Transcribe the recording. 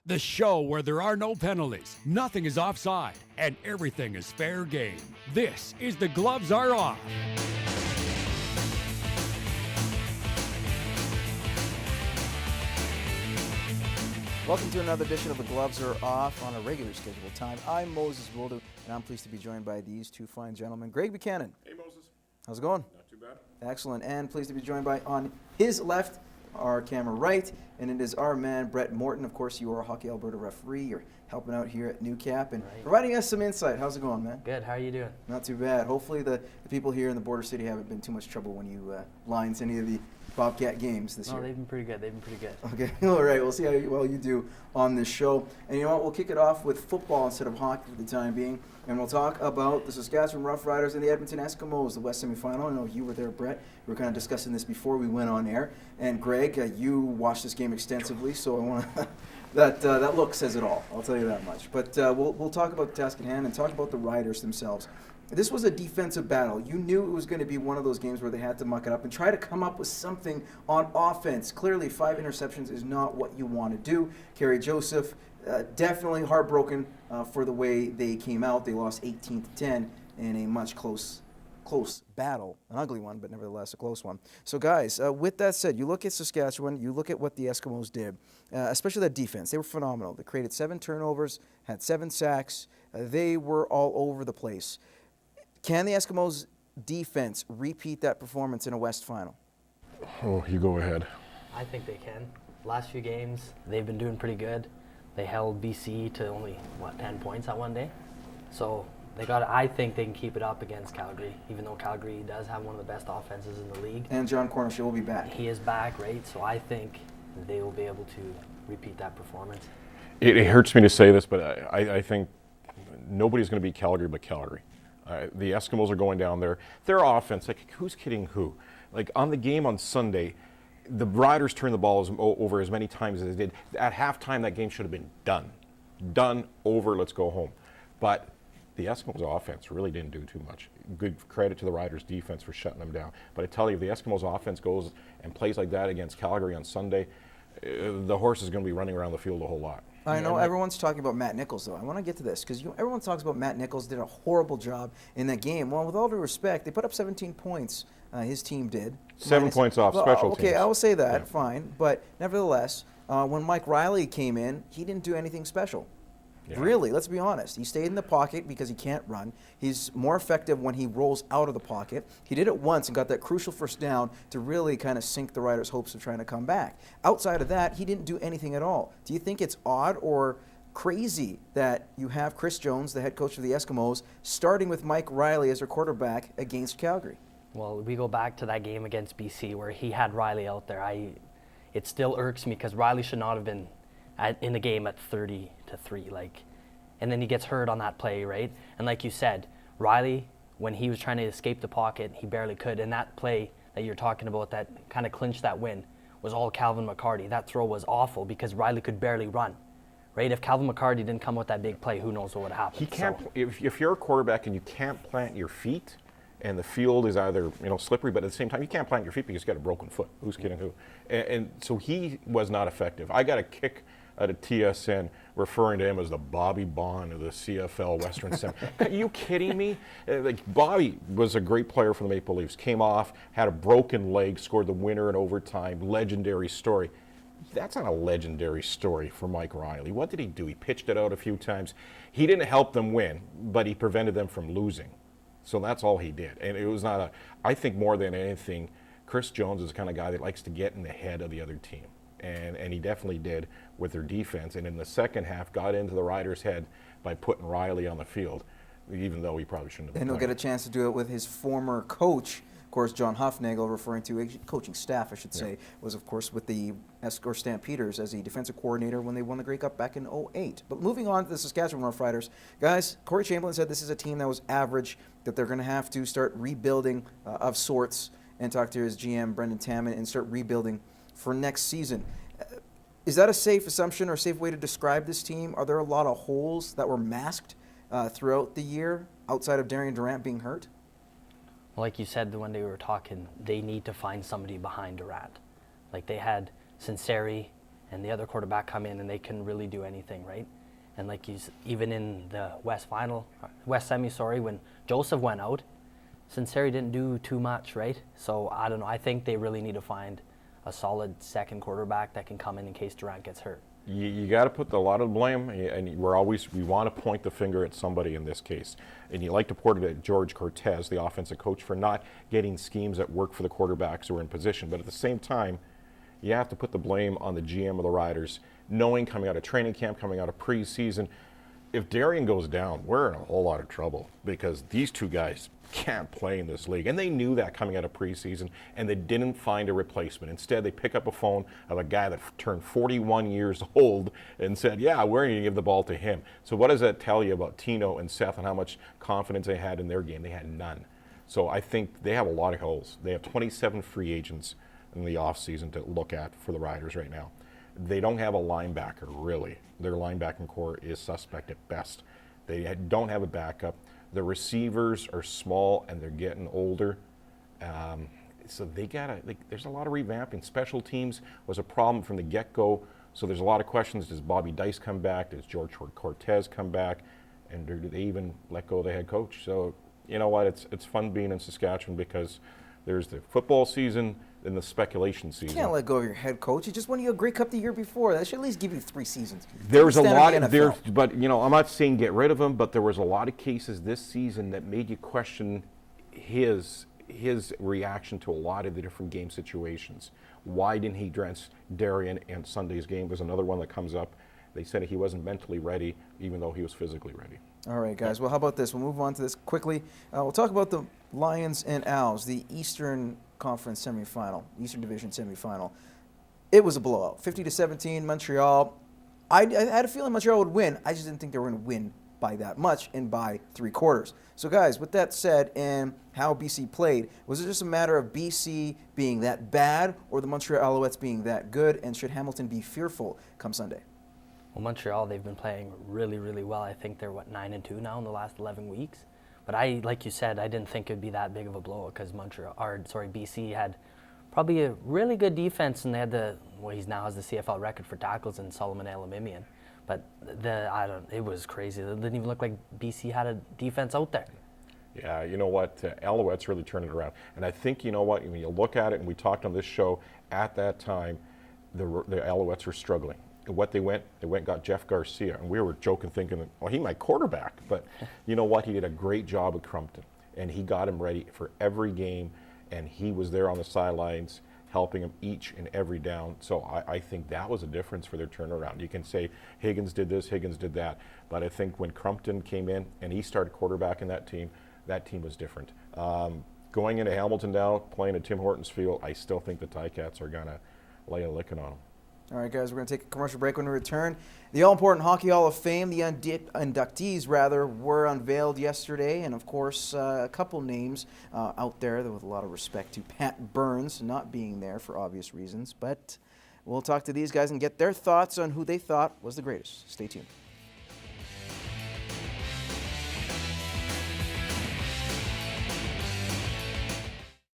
The show where there are no penalties, nothing is offside, and everything is fair game. This is The Gloves Are Off. Welcome to another edition of The Gloves Are Off on a regular scheduled time. I'm Moses Woldu, and I'm pleased to be joined by these two fine gentlemen. Greg Buchanan. Hey, Moses. How's it going? Not too bad. Excellent. And pleased to be joined by, on his left, our camera right, and it is our man, Brett Morton. Of course, you are a Hockey Alberta referee. You're helping out here at Newcap and providing us some insight. How's it going, man? Good. How are you doing? Not too bad. Hopefully the people here in the border city haven't been too much trouble when you lines any of the Bobcat games this year. No, they've been pretty good. Okay, all right. We'll see how well you do on this show. And you know what? We'll kick it off with football instead of hockey for the time being. And we'll talk about the Saskatchewan Roughriders and the Edmonton Eskimos, the West semifinal. I know you were there, Brett. We were kind of discussing this before we went on air. And Greg, you watched this game extensively, so I want to that look says it all. I'll tell you that much. But we'll talk about the task at hand and talk about the Riders themselves. This was a defensive battle. You knew it was going to be one of those games where they had to muck it up and try to come up with something on offense. Clearly, 5 interceptions is not what you want to do. Kerry Joseph, definitely heartbroken for the way they came out. They lost 18-10 in a much close battle. An ugly one, but nevertheless a close one. So guys, with that said, you look at Saskatchewan, you look at what the Eskimos did, especially that defense. They were phenomenal. They created 7 turnovers, had 7 sacks. They were all over the place. Can the Eskimos defense repeat that performance in a West final? Oh, you go ahead. I think they can. Last few games, they've been doing pretty good. They held BC to only, 10 points that one day? So I think they can keep it up against Calgary, even though Calgary does have one of the best offenses in the league. And John Cornish will be back. He is back, right? So I think they will be able to repeat that performance. It hurts me to say this, but I think nobody's going to beat Calgary but Calgary. The Eskimos are going down there. Their offense, like, who's kidding who? Like, on the game on Sunday, the Riders turned the ball over as many times as they did. At halftime, that game should have been done. Done, over, let's go home. But the Eskimos offense really didn't do too much. Good credit to the Riders defense for shutting them down. But I tell you, if the Eskimos offense goes and plays like that against Calgary on Sunday, the horse is going to be running around the field a whole lot. I know everyone's talking about Matt Nichols, though. I want to get to this because everyone talks about Matt Nichols did a horrible job in that game. Well, with all due respect, they put up 17 points. His team did. 7 points off special teams. Okay, I will say that, fine. But nevertheless, when Mike Riley came in, he didn't do anything special. Yeah. Really, let's be honest. He stayed in the pocket because he can't run. He's more effective when he rolls out of the pocket. He did it once and got that crucial first down to really kind of sink the Riders' hopes of trying to come back. Outside of that, he didn't do anything at all. Do you think it's odd or crazy that you have Chris Jones, the head coach of the Eskimos, starting with Mike Riley as their quarterback against Calgary? Well, we go back to that game against BC where he had Riley out there. It still irks me because Riley should not have been in the game at 30-3, and then he gets hurt on that play, right? And like you said, Riley, when he was trying to escape the pocket, he barely could. And that play that you're talking about that kind of clinched that win was all Calvin McCarty. That throw was awful because Riley could barely run, right? If Calvin McCarty didn't come with that big play, who knows what would happen. He can't. If you're a quarterback and you can't plant your feet, and the field is either slippery, but at the same time you can't plant your feet because you got a broken foot. Who's kidding who? And so he was not effective. I got a kick out of TSN referring to him as the Bobby Bond of the CFL Western Center. Are you kidding me? Like, Bobby was a great player for the Maple Leafs. Came off, had a broken leg, scored the winner in overtime. Legendary story. That's not a legendary story for Mike Riley. What did he do? He pitched it out a few times. He didn't help them win, but he prevented them from losing. So that's all he did. And it was not I think more than anything, Chris Jones is the kind of guy that likes to get in the head of the other team. And he definitely did with their defense. And in the second half, got into the Riders' head by putting Riley on the field, even though he probably shouldn't have. And he'll get a chance to do it with his former coach. Of course, John Huffnagel, referring to coaching staff, I should say, was, of course, with the Eskimos Stampeders as the defensive coordinator when they won the Grey Cup back in 2008. But moving on to the Saskatchewan Roughriders, guys, Corey Chamberlain said this is a team that was average, that they're going to have to start rebuilding of sorts, and talk to his GM, Brendan Taman, and start rebuilding for next season. Is that a safe assumption or a safe way to describe this team? Are there a lot of holes that were masked throughout the year outside of Darian Durant being hurt? Like you said when they were talking, they need to find somebody behind Durant. Like they had Sinceri and the other quarterback come in and they can really do anything, right? And like even in the West semi, when Joseph went out, Sinceri didn't do too much, right? So I don't know. I think they really need to find a solid second quarterback that can come in case Durant gets hurt. You got to put a lot of blame, and we want to point the finger at somebody in this case. And you like to point it at George Cortez, the offensive coach, for not getting schemes that work for the quarterbacks who are in position. But at the same time, you have to put the blame on the GM of the Riders, knowing coming out of training camp, coming out of preseason, if Darian goes down, we're in a whole lot of trouble because these two guys can't play in this league. And they knew that coming out of preseason, and they didn't find a replacement. Instead, they pick up a phone of a guy that turned 41 years old and said, yeah, we're going to give the ball to him. So what does that tell you about Tino and Seth and how much confidence they had in their game? They had none. So I think they have a lot of holes. They have 27 free agents in the offseason to look at for the Riders right now. They don't have a linebacker, really. Their linebacking core is suspect at best. They don't have a backup. The receivers are small and they're getting older. So there's a lot of revamping. Special teams was a problem from the get-go. So there's a lot of questions. Does Bobby Dice come back? Does George Cortez come back? And do they even let go of the head coach? So you know what? It's fun being in Saskatchewan because there's the football season and the speculation season. You can't let go of your head coach. He just won you a Grey Cup the year before. That should at least give you 3 seasons. There's a lot of there, but I'm not saying get rid of him. But there was a lot of cases this season that made you question his reaction to a lot of the different game situations. Why didn't he dress Darian? And Sunday's game was another one that comes up. They said he wasn't mentally ready, even though he was physically ready. All right, guys. Well, how about this? We'll move on to this quickly. We'll talk about the Lions and Owls, the Eastern Conference semifinal, Eastern Division semifinal. It was a blowout, 50-17, Montreal. I had a feeling Montreal would win. I just didn't think they were going to win by that much and by 3 quarters. So, guys, with that said, and how BC played, was it just a matter of BC being that bad or the Montreal Alouettes being that good? And should Hamilton be fearful come Sunday? Well, Montreal, they've been playing really, really well. I think they're, 9-2 now in the last 11 weeks. But like you said, I didn't think it would be that big of a blow because BC had probably a really good defense, and they had he now has the CFL record for tackles in Solomon Elimimian. But it was crazy. It didn't even look like BC had a defense out there. Yeah, you know what? Alouettes really turned it around. And I think, you know what, when you look at it, and we talked on this show, at that time, the Alouettes were struggling. What they went got Jeff Garcia, and we were joking, thinking, well, he might quarterback, but you know what? He did a great job at Crumpton, and he got him ready for every game, and he was there on the sidelines helping him each and every down. So I think that was a difference for their turnaround. You can say Higgins did this, Higgins did that, but I think when Crumpton came in and he started quarterbacking that team was different. Going into Hamilton now, playing at Tim Hortons Field, I still think the Ticats are going to lay a licking on them. All right, guys, we're going to take a commercial break. When we return, the all-important Hockey Hall of Fame, the inductees, were unveiled yesterday. And, of course, a couple names out there with a lot of respect to Pat Burns not being there for obvious reasons. But we'll talk to these guys and get their thoughts on who they thought was the greatest. Stay tuned.